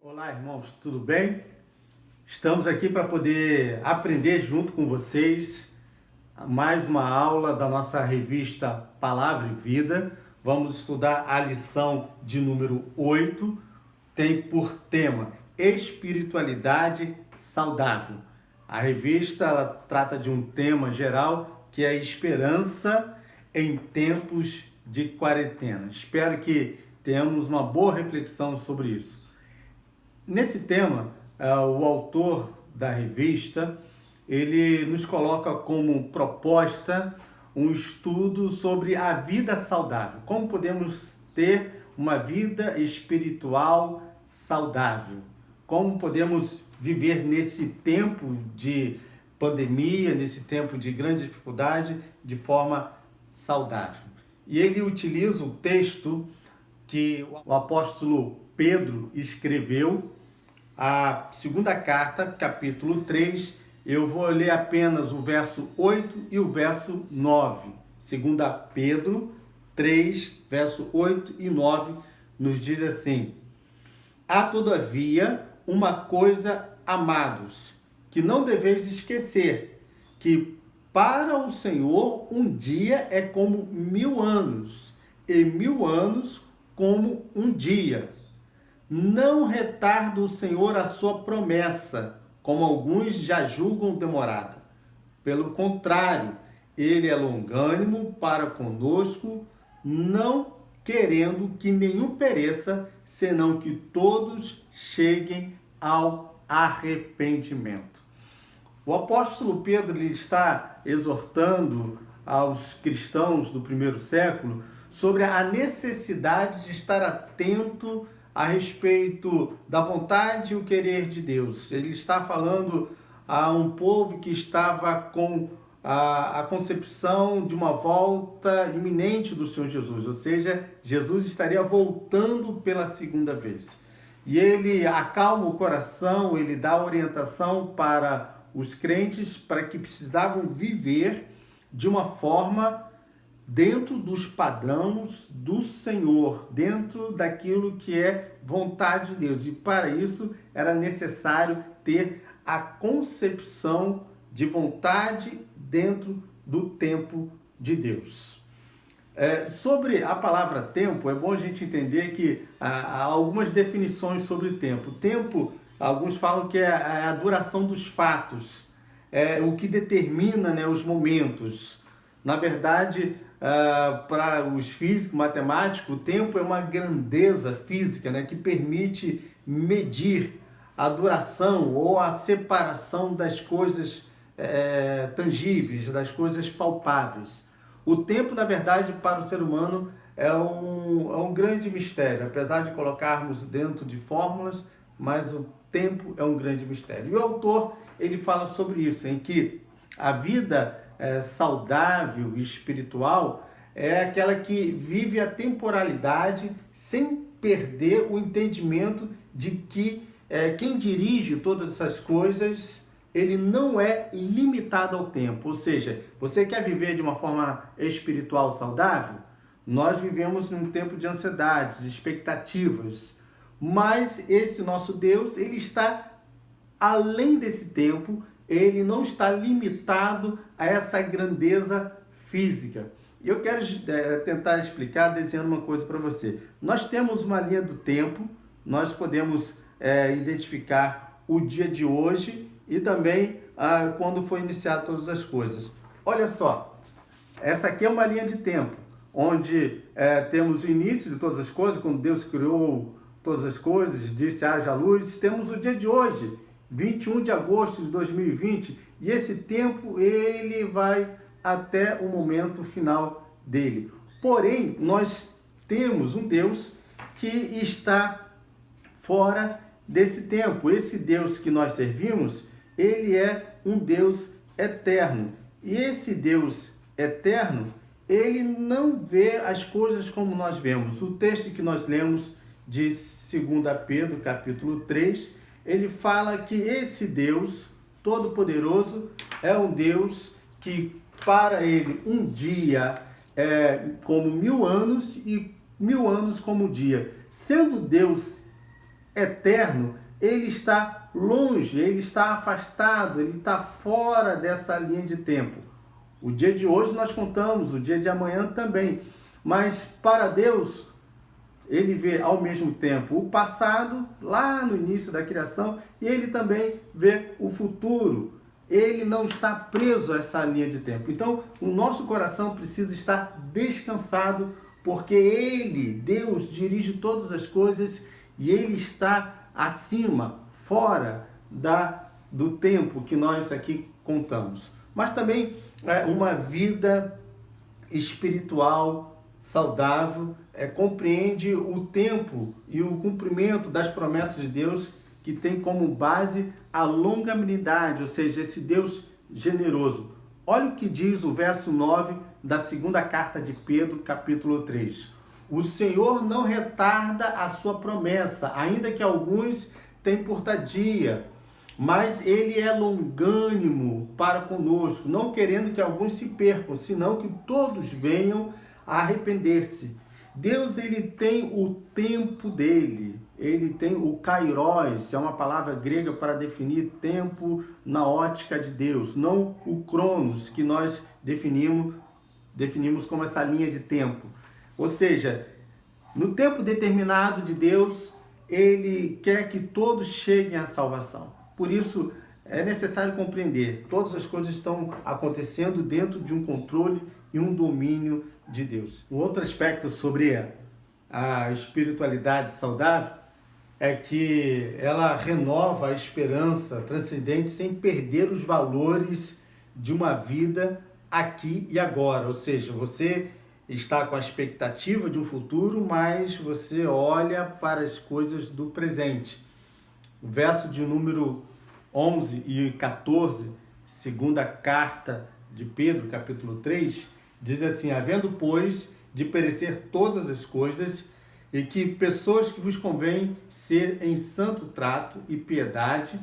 Olá, irmãos, tudo bem? Estamos aqui para poder aprender junto com vocês mais uma aula da nossa revista Palavra e Vida. Vamos estudar a lição de número 8, tem por tema Espiritualidade Saudável. A revista ela trata de um tema geral que é a esperança em tempos de quarentena. Espero que tenhamos uma boa reflexão sobre isso. Nesse tema, o autor da revista, ele nos coloca como proposta um estudo sobre a vida saudável. Como podemos ter uma vida espiritual saudável? Como podemos viver nesse tempo de pandemia, nesse tempo de grande dificuldade, de forma saudável? E ele utiliza o texto que o apóstolo Pedro escreveu, a segunda carta, capítulo 3, eu vou ler apenas o verso 8 e o verso 9. Segunda Pedro 3, verso 8 e 9, nos diz assim: Há todavia uma coisa, amados, que não deveis esquecer, que para o Senhor um dia é como 1000 anos, e 1000 anos como um dia. Não retarda o Senhor a sua promessa, como alguns já julgam demorada. Pelo contrário, ele é longânimo para conosco, não querendo que nenhum pereça, senão que todos cheguem ao arrependimento. O apóstolo Pedro ele está exortando aos cristãos do primeiro século sobre a necessidade de estar atento a respeito da vontade e o querer de Deus. Ele está falando a um povo que estava com a concepção de uma volta iminente do Senhor Jesus, ou seja, Jesus estaria voltando pela segunda vez. E ele acalma o coração, ele dá orientação para os crentes para que precisavam viver de uma forma dentro dos padrões do Senhor, dentro daquilo que é vontade de Deus. E para isso era necessário ter a concepção de vontade dentro do tempo de Deus. Sobre a palavra tempo, é bom a gente entender que há algumas definições sobre tempo. Tempo, alguns falam que é a duração dos fatos, é o que determina, né, os momentos. Na verdade, para os físicos, matemáticos, o tempo é uma grandeza física, né, que permite medir a duração ou a separação das coisas tangíveis, das coisas palpáveis. O tempo, na verdade, para o ser humano é um grande mistério, apesar de colocarmos dentro de fórmulas, mas o tempo é um grande mistério. E o autor ele fala sobre isso, em que a vida saudável e espiritual é aquela que vive a temporalidade sem perder o entendimento de que quem dirige todas essas coisas, ele não é limitado ao tempo. Ou seja, você quer viver de uma forma espiritual saudável? Nós vivemos num tempo de ansiedade, de expectativas, mas esse nosso Deus, ele está além desse tempo, ele não está limitado a essa grandeza física. E eu quero tentar explicar desenhando uma coisa para você. Nós temos uma linha do tempo, nós podemos identificar o dia de hoje e também quando foi iniciado todas as coisas. Olha só, essa aqui é uma linha de tempo, onde temos o início de todas as coisas, quando Deus criou todas as coisas, disse haja luz. Temos o dia de hoje, 21 de agosto de 2020, e esse tempo ele vai até o momento final dele. Porém, nós temos um Deus que está fora desse tempo. Esse Deus que nós servimos, ele é um Deus eterno. E esse Deus eterno, ele não vê as coisas como nós vemos. O texto que nós lemos de 2 Pedro, capítulo 3, ele fala que esse Deus Todo-Poderoso é um Deus que para ele um dia é como 1000 anos e 1000 anos como um dia. Sendo Deus eterno, ele está longe, ele está afastado, ele está fora dessa linha de tempo. O dia de hoje nós contamos, o dia de amanhã também, mas para Deus, ele vê ao mesmo tempo o passado, lá no início da criação, e ele também vê o futuro. Ele não está preso a essa linha de tempo. Então, o nosso coração precisa estar descansado, porque ele, Deus, dirige todas as coisas e ele está acima, fora do tempo que nós aqui contamos. Mas também uma vida espiritual saudável compreende o tempo e o cumprimento das promessas de Deus, que tem como base a longanimidade, ou seja, esse Deus generoso. Olha o que diz o verso 9 da segunda carta de Pedro, capítulo 3. O Senhor não retarda a sua promessa, ainda que alguns tenham por tardia, mas ele é longânimo para conosco, não querendo que alguns se percam, senão que todos venham a arrepender-se. Deus, ele tem o tempo dele, ele tem o kairos, é uma palavra grega para definir tempo na ótica de Deus, não o cronos, que nós definimos como essa linha de tempo. Ou seja, no tempo determinado de Deus, ele quer que todos cheguem à salvação. Por isso, é necessário compreender, todas as coisas estão acontecendo dentro de um controle e um domínio de Deus. Um outro aspecto sobre a espiritualidade saudável é que ela renova a esperança transcendente sem perder os valores de uma vida aqui e agora. Ou seja, você está com a expectativa de um futuro, mas você olha para as coisas do presente. O verso de número 11 e 14, segunda carta de Pedro, capítulo 3, diz assim: havendo, pois, de perecer todas as coisas, e que pessoas que vos convém ser em santo trato e piedade,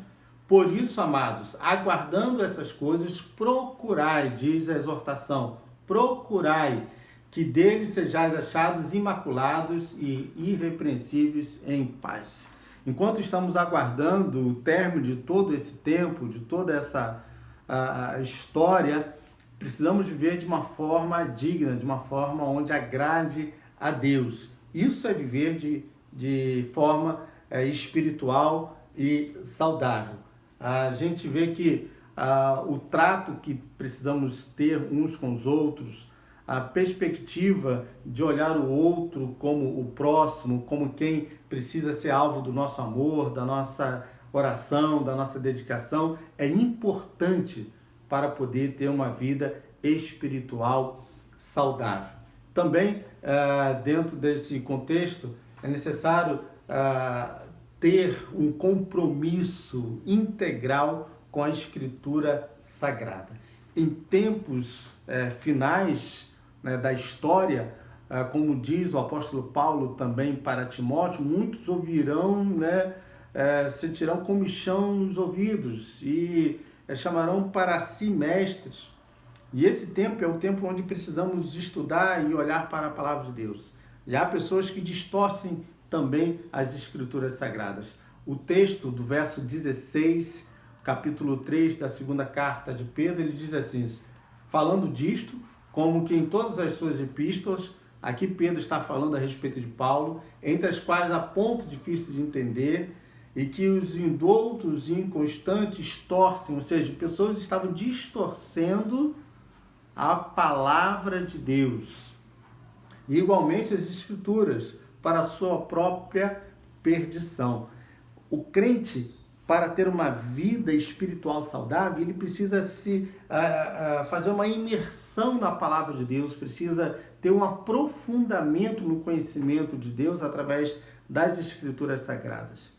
por isso, amados, aguardando essas coisas, procurai, diz a exortação, procurai que deles sejais achados imaculados e irrepreensíveis em paz. Enquanto estamos aguardando o término de todo esse tempo, de toda essa história, precisamos viver de uma forma digna, de uma forma onde agrade a Deus. Isso é viver de forma espiritual e saudável. A gente vê que o trato que precisamos ter uns com os outros, a perspectiva de olhar o outro como o próximo, como quem precisa ser alvo do nosso amor, da nossa oração, da nossa dedicação, é importante para poder ter uma vida espiritual saudável. Também, dentro desse contexto, é necessário ter um compromisso integral com a Escritura Sagrada. Em tempos finais da história, como diz o apóstolo Paulo também para Timóteo, muitos ouvirão, sentirão comichão nos ouvidos e chamarão para si mestres. E esse tempo é o tempo onde precisamos estudar e olhar para a palavra de Deus. E há pessoas que distorcem também as Escrituras Sagradas. O texto do verso 16, capítulo 3 da segunda carta de Pedro, ele diz assim: falando disto, como que em todas as suas epístolas, aqui Pedro está falando a respeito de Paulo, entre as quais há pontos difíceis de entender, e que os indoutos e inconstantes torcem, ou seja, pessoas estavam distorcendo a palavra de Deus. E igualmente as Escrituras, para a sua própria perdição. O crente, para ter uma vida espiritual saudável, ele precisa fazer uma imersão na palavra de Deus, precisa ter um aprofundamento no conhecimento de Deus através das Escrituras Sagradas.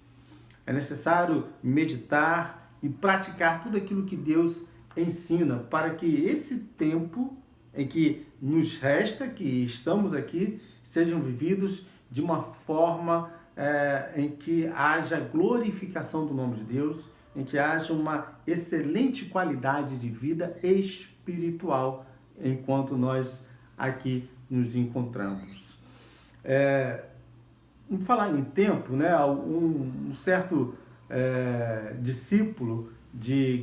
É necessário meditar e praticar tudo aquilo que Deus ensina, para que esse tempo em que nos resta, que estamos aqui, sejam vividos de uma forma em que haja glorificação do nome de Deus, em que haja uma excelente qualidade de vida espiritual enquanto nós aqui nos encontramos. Em falar em tempo, né, um certo discípulo de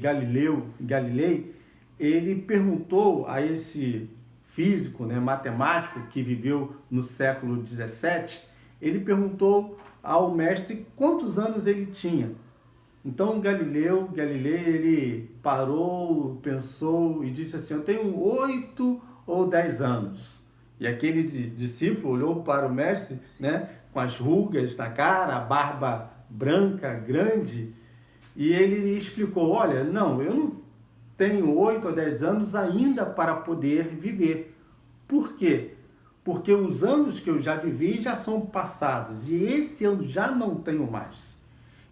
Galilei, ele perguntou a esse físico, né, matemático que viveu no século 17, ele perguntou ao mestre quantos anos ele tinha. Então Galilei, ele parou, pensou e disse assim: eu tenho 8 ou 10 anos. E aquele discípulo olhou para o mestre, né, com as rugas na cara, a barba branca, grande, e ele explicou: olha, não, eu não tenho 8 ou 10 anos ainda para poder viver. Por quê? Porque os anos que eu já vivi já são passados e esse eu já não tenho mais.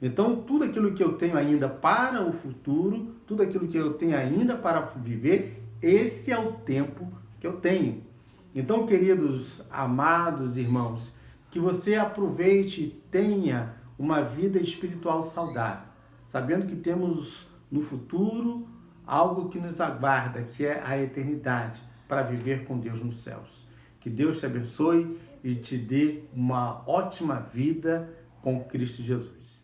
Então, tudo aquilo que eu tenho ainda para o futuro, tudo aquilo que eu tenho ainda para viver, esse é o tempo que eu tenho. Então, queridos, amados irmãos, que você aproveite e tenha uma vida espiritual saudável, sabendo que temos no futuro algo que nos aguarda, que é a eternidade, para viver com Deus nos céus. Que Deus te abençoe e te dê uma ótima vida com Cristo Jesus.